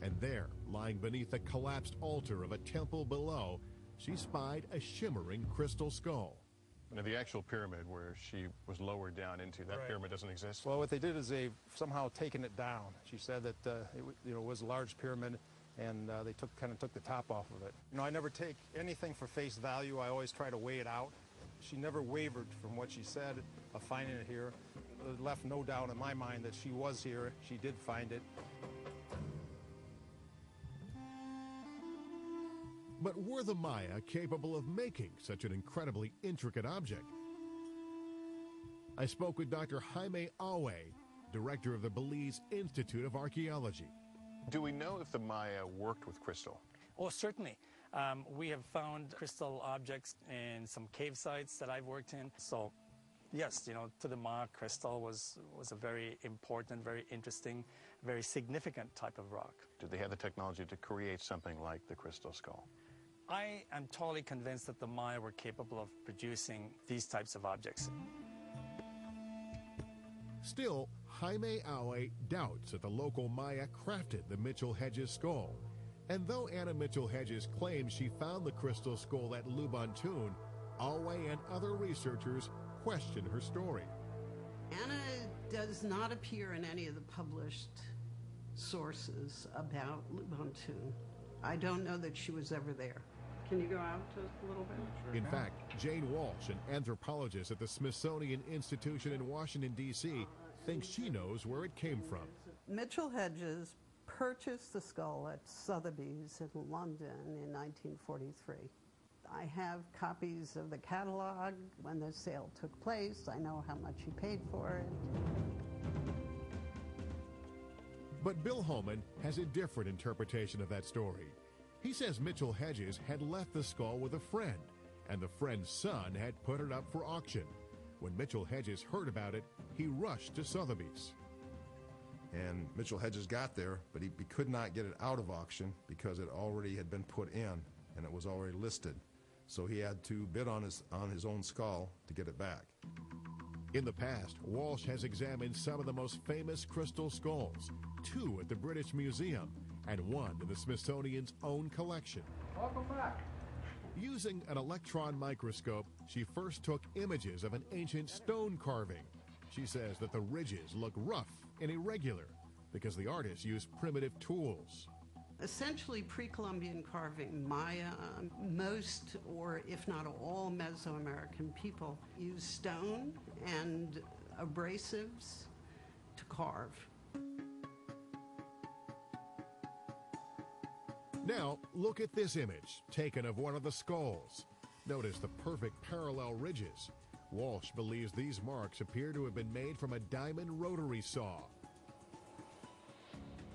And there, lying beneath the collapsed altar of a temple below, she spied a shimmering crystal skull. Now, the actual pyramid where she was lowered down into, that pyramid doesn't exist? Well, what they did is they've somehow taken it down. She said that it was a large pyramid, and they kind of took the top off of it. I never take anything for face value. I always try to weigh it out. She never wavered from what she said of finding it here. It left no doubt in my mind that she was here. She did find it. But were the Maya capable of making such an incredibly intricate object? I spoke with Dr. Jaime Awe, director of the Belize Institute of Archaeology. Do we know if the Maya worked with crystal? Oh, certainly. We have found crystal objects in some cave sites that I've worked in. So, yes, to the Maya, crystal was a very important, very interesting, very significant type of rock. Did they have the technology to create something like the crystal skull? I am totally convinced that the Maya were capable of producing these types of objects. Still, Jaime Awe doubts that the local Maya crafted the Mitchell-Hedges skull. And though Anna Mitchell-Hedges claims she found the crystal skull at Lubantun, Awe and other researchers question her story. Anna does not appear in any of the published sources about Lubantun. I don't know that she was ever there. Can you go out just a little bit? Sure. In fact, Jane Walsh, an anthropologist at the Smithsonian Institution in Washington, D.C., thinks she knows where it came from. Mitchell-Hedges purchased the skull at Sotheby's in London in 1943. I have copies of the catalog when the sale took place. I know how much he paid for it. But Bill Holman has a different interpretation of that story. He says Mitchell-Hedges had left the skull with a friend, and the friend's son had put it up for auction. When Mitchell-Hedges heard about it, he rushed to Sotheby's. And Mitchell-Hedges got there, but he could not get it out of auction because it already had been put in and it was already listed. So he had to bid on his own skull to get it back. In the past, Walsh has examined some of the most famous crystal skulls, 2 at the British Museum and 1 in the Smithsonian's own collection. Welcome back. Using an electron microscope, she first took images of an ancient stone carving. She says that the ridges look rough and irregular because the artist used primitive tools. Essentially, pre-Columbian carving, Maya, most or if not all Mesoamerican people use stone and abrasives to carve. Now, look at this image taken of one of the skulls. Notice the perfect parallel ridges. Walsh believes these marks appear to have been made from a diamond rotary saw.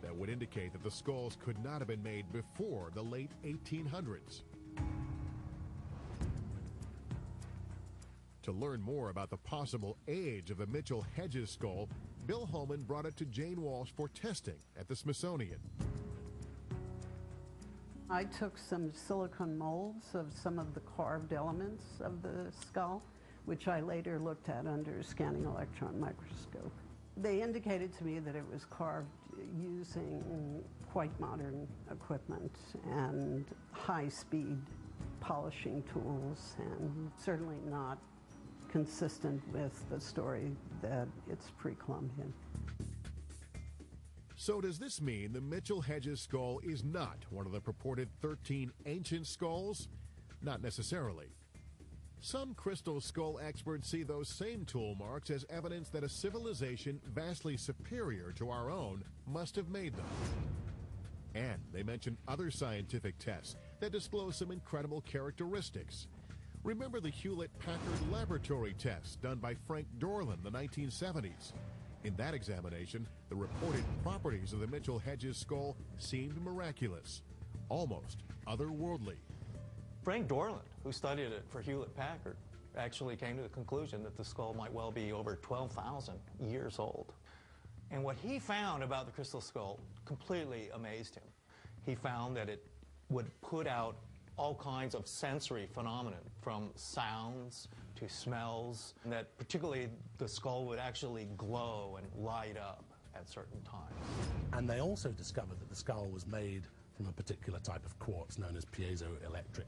That would indicate that the skulls could not have been made before the late 1800s. To learn more about the possible age of the Mitchell-Hedges skull, Bill Holman brought it to Jane Walsh for testing at the Smithsonian. I took some silicone molds of some of the carved elements of the skull, which I later looked at under a scanning electron microscope. They indicated to me that it was carved using quite modern equipment and high-speed polishing tools, and certainly not consistent with the story that it's pre-Columbian. So does this mean the Mitchell-Hedges skull is not one of the purported 13 ancient skulls? Not necessarily. Some crystal skull experts see those same tool marks as evidence that a civilization vastly superior to our own must have made them. And they mention other scientific tests that disclose some incredible characteristics. Remember the Hewlett-Packard laboratory test done by Frank Dorland in the 1970s? In that examination, the reported properties of the Mitchell-Hedges skull seemed miraculous, almost otherworldly. Frank Dorland, who studied it for Hewlett-Packard, actually came to the conclusion that the skull might well be over 12,000 years old. And what he found about the crystal skull completely amazed him. He found that it would put out all kinds of sensory phenomena, from sounds to smells, and that particularly the skull would actually glow and light up. at certain times. And they also discovered that the skull was made from a particular type of quartz known as piezoelectric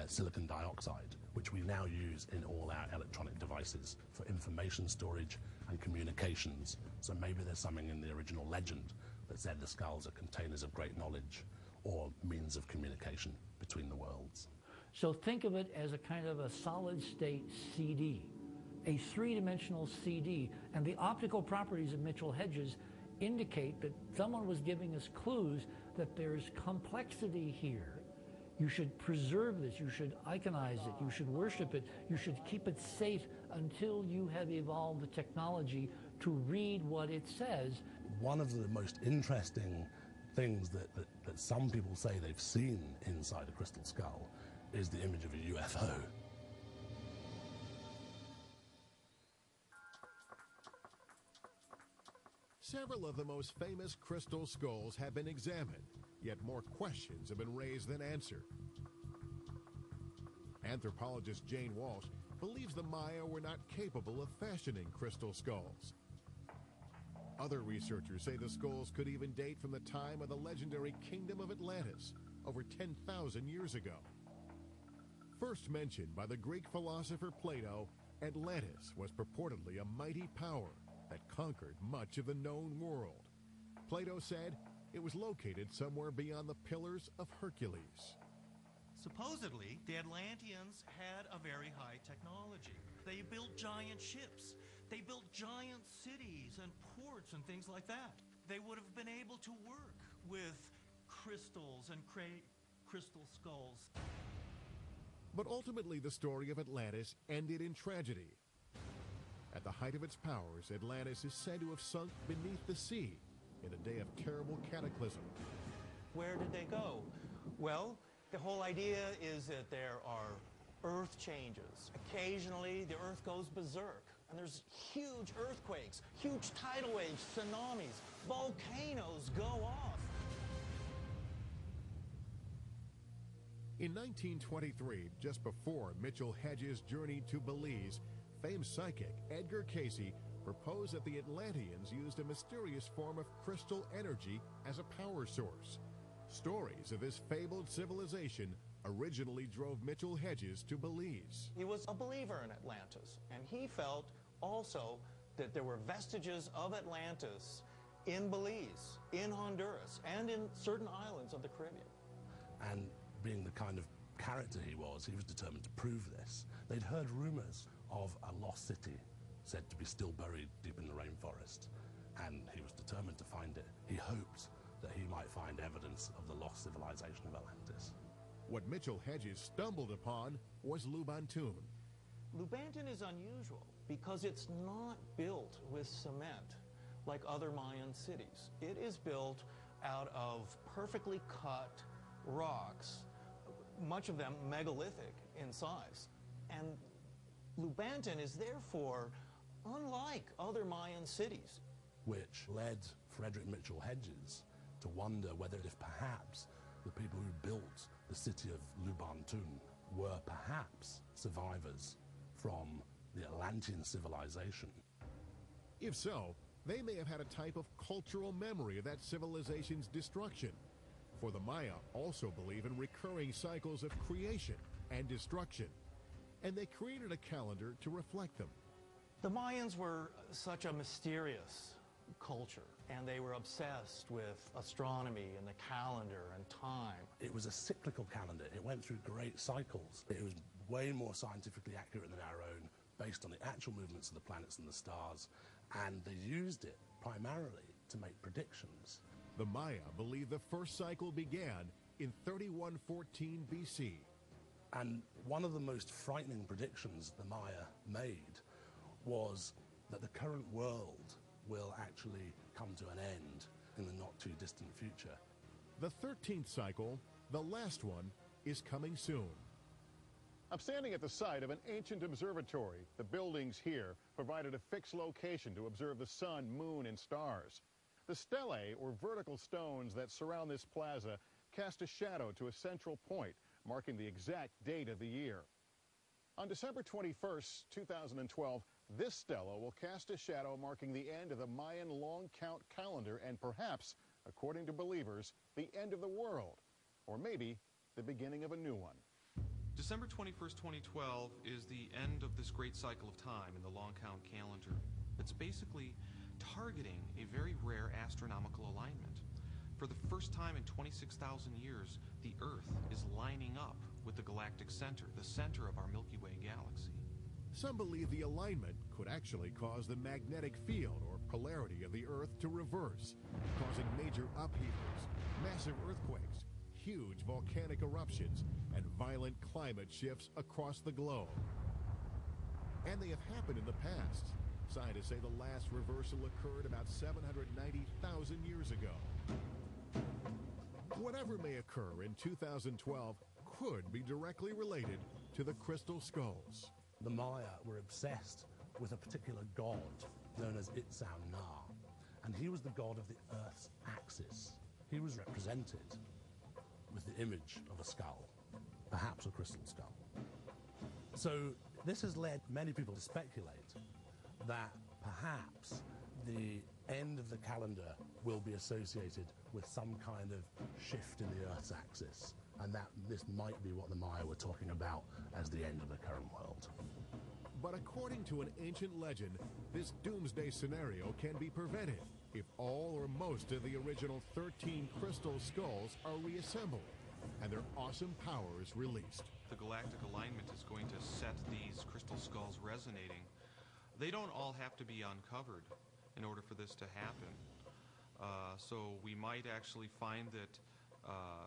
silicon dioxide, which we now use in all our electronic devices for information storage and communications. So maybe there's something in the original legend that said the skulls are containers of great knowledge or means of communication between the worlds. So think of it as a kind of a solid-state CD, a three-dimensional CD, and the optical properties of Mitchell Hedges indicate that someone was giving us clues that there's complexity here. You should preserve this, you should iconize it, you should worship it, you should keep it safe until you have evolved the technology to read what it says. One of the most interesting things that some people say they've seen inside a crystal skull is the image of a UFO. Several of the most famous crystal skulls have been examined, yet more questions have been raised than answered. Anthropologist Jane Walsh believes the Maya were not capable of fashioning crystal skulls. Other researchers say the skulls could even date from the time of the legendary Kingdom of Atlantis, over 10,000 years ago. First mentioned by the Greek philosopher Plato, Atlantis was purportedly a mighty power that conquered much of the known world. Plato said it was located somewhere beyond the Pillars of Hercules. Supposedly, the Atlanteans had a very high technology. They built giant ships. They built giant cities and ports and things like that. They would have been able to work with crystals and create crystal skulls. But ultimately, the story of Atlantis ended in tragedy. At the height of its powers, Atlantis is said to have sunk beneath the sea in a day of terrible cataclysm. Where did they go? Well, the whole idea is that there are earth changes. Occasionally, the earth goes berserk, and there's huge earthquakes, huge tidal waves, tsunamis, volcanoes go off. In 1923, just before Mitchell Hedges journeyed to Belize, famed psychic Edgar Cayce proposed that the Atlanteans used a mysterious form of crystal energy as a power source. Stories of this fabled civilization originally drove Mitchell Hedges to Belize. He was a believer in Atlantis, and he felt also that there were vestiges of Atlantis in Belize, in Honduras, and in certain islands of the Caribbean. And being the kind of character he was determined to prove this. They'd heard rumors of a lost city said to be still buried deep in the rainforest, and he was determined to find it. He hoped that he might find evidence of the lost civilization of Atlantis. What Mitchell Hedges stumbled upon was Lubantun. Lubantun is unusual because it's not built with cement like other Mayan cities. It is built out of perfectly cut rocks, much of them megalithic in size. And Lubantun is therefore unlike other Mayan cities. Which led Frederick Mitchell Hedges to wonder whether if perhaps the people who built the city of Lubantun were perhaps survivors from the Atlantean civilization. If so, they may have had a type of cultural memory of that civilization's destruction. For the Maya also believe in recurring cycles of creation and destruction, and they created a calendar to reflect them. The Mayans were such a mysterious culture, and they were obsessed with astronomy and the calendar and time. It was a cyclical calendar. It went through great cycles. It was way more scientifically accurate than our own, based on the actual movements of the planets and the stars, and they used it primarily to make predictions. The Maya believe the first cycle began in 3114 BC. And one of the most frightening predictions the Maya made was that the current world will actually come to an end in the not-too-distant future. The 13th cycle, the last one, is coming soon. I'm standing at the site of an ancient observatory. The buildings here provided a fixed location to observe the sun, moon, and stars. The stelae, or vertical stones that surround this plaza, cast a shadow to a central point, marking the exact date of the year. On December 21st, 2012, This stela will cast a shadow marking the end of the Mayan long count calendar and perhaps, according to believers, the end of the world, or maybe the beginning of a new one. December 21st, 2012 is the end of this great cycle of time in the long count calendar. It's basically targeting a very rare astronomical alignment. For the first time in 26,000 years, the Earth is lining up with the galactic center, the center of our Milky Way galaxy. Some believe the alignment could actually cause the magnetic field or polarity of the Earth to reverse, causing major upheavals, massive earthquakes, huge volcanic eruptions, and violent climate shifts across the globe. And they have happened in the past. Scientists say the last reversal occurred about 790,000 years ago. Whatever may occur in 2012 could be directly related to the crystal skulls. The Maya were obsessed with a particular god known as Itzan-Na, and he was the god of the Earth's axis. He was represented with the image of a skull, perhaps a crystal skull. So this has led many people to speculate that perhaps the end of the calendar will be associated with some kind of shift in the Earth's axis, and that this might be what the Maya were talking about as the end of the current world. But according to an ancient legend, this doomsday scenario can be prevented if all or most of the original 13 crystal skulls are reassembled and their awesome powers released. The galactic alignment is going to set these crystal skulls resonating. They don't all have to be uncovered in order for this to happen. So we might actually find that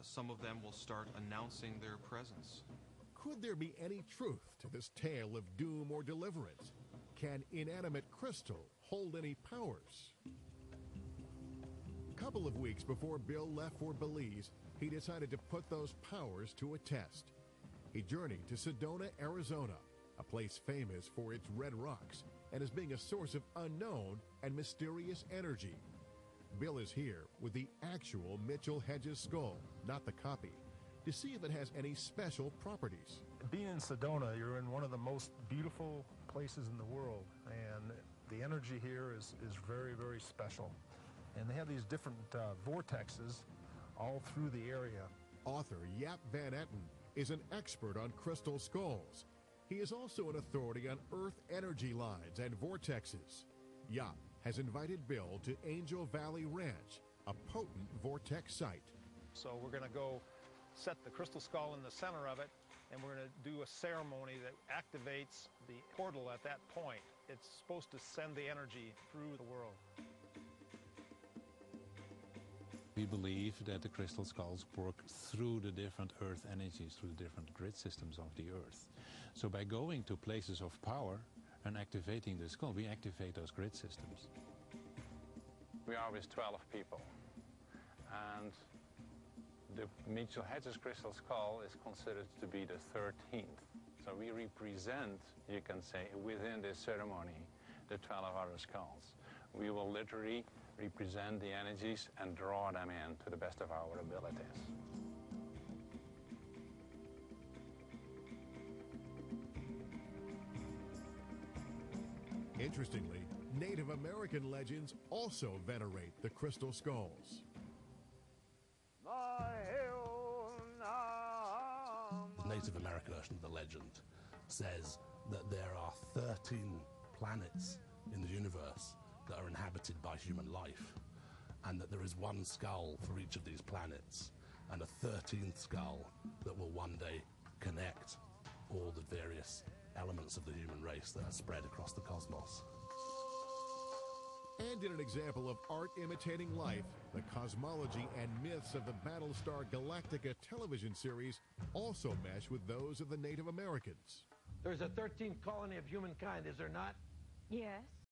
some of them will start announcing their presence. Could there be any truth to this tale of doom or deliverance? Can inanimate crystal hold any powers? A couple of weeks before Bill left for Belize, he decided to put those powers to a test. He journeyed to Sedona, Arizona, a place famous for its red rocks and as being a source of unknown and mysterious energy. Bill is here with the actual Mitchell Hedges skull, not the copy, to see if it has any special properties. Being in Sedona, you're in one of the most beautiful places in the world, and the energy here is very, very special. And they have these different vortexes all through the area. Author Jaap van Etten is an expert on crystal skulls. He is also an authority on Earth energy lines and vortexes. Jaap has invited Bill to Angel Valley Ranch, a potent vortex site. So we're going to go set the crystal skull in the center of it, and we're going to do a ceremony that activates the portal at that point. It's supposed to send the energy through the world. We believe that the crystal skulls work through the different Earth energies, through the different grid systems of the Earth. So by going to places of power and activating the skull, we activate those grid systems. We are with 12 people, and the Mitchell Hedges crystal skull is considered to be the 13th. So we represent, you can say, within this ceremony, the 12 other skulls. We will literally represent the energies and draw them in to the best of our abilities. Interestingly, Native American legends also venerate the crystal skulls. The Native American version of the legend says that there are 13 planets in the universe that are inhabited by human life, and that there is one skull for each of these planets, and a 13th skull that will one day connect all the various elements of the human race that are spread across the cosmos. And in an example of art imitating life, the cosmology and myths of the Battlestar Galactica television series also mesh with those of the Native Americans. There's a 13th colony of humankind, is there not? Yes.